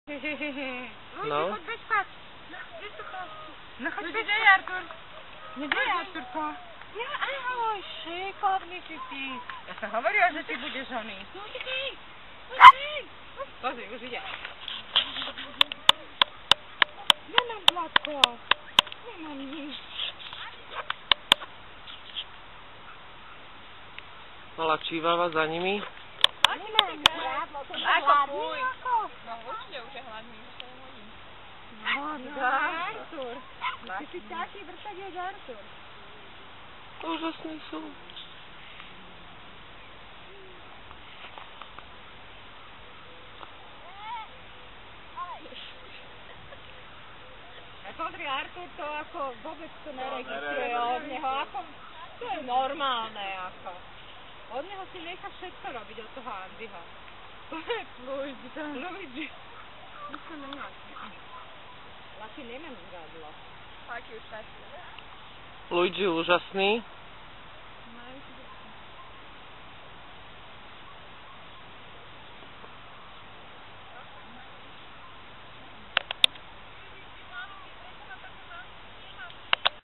No. Chodź, weź patrz. No chodź, Gdzie weź Artur? Gdzie Arturko? Nie, ahoj, šikovný si ty. Ja som hovorila, že ty budeš oný. No utekaj. Pozri, už ide. Nemám Zlatko. Nemám nič. Mala čívala za nimi. Nemám žádno, to je Ako hladný fuj. ako. No určite už je hladný, že to nehodím. No, Artur. Ty si taký vrtak jak Artur. Úžasní sú. A pozri, Artur to ako vôbec to neregistruje od neho. Ako, to je normálne ako. Od neho si nechá všetko robiť od toho Andyho. Luigi, to... Luigi. Musím nemať. Laki nemám zradlo. Taký už taký. Luigi úžasný.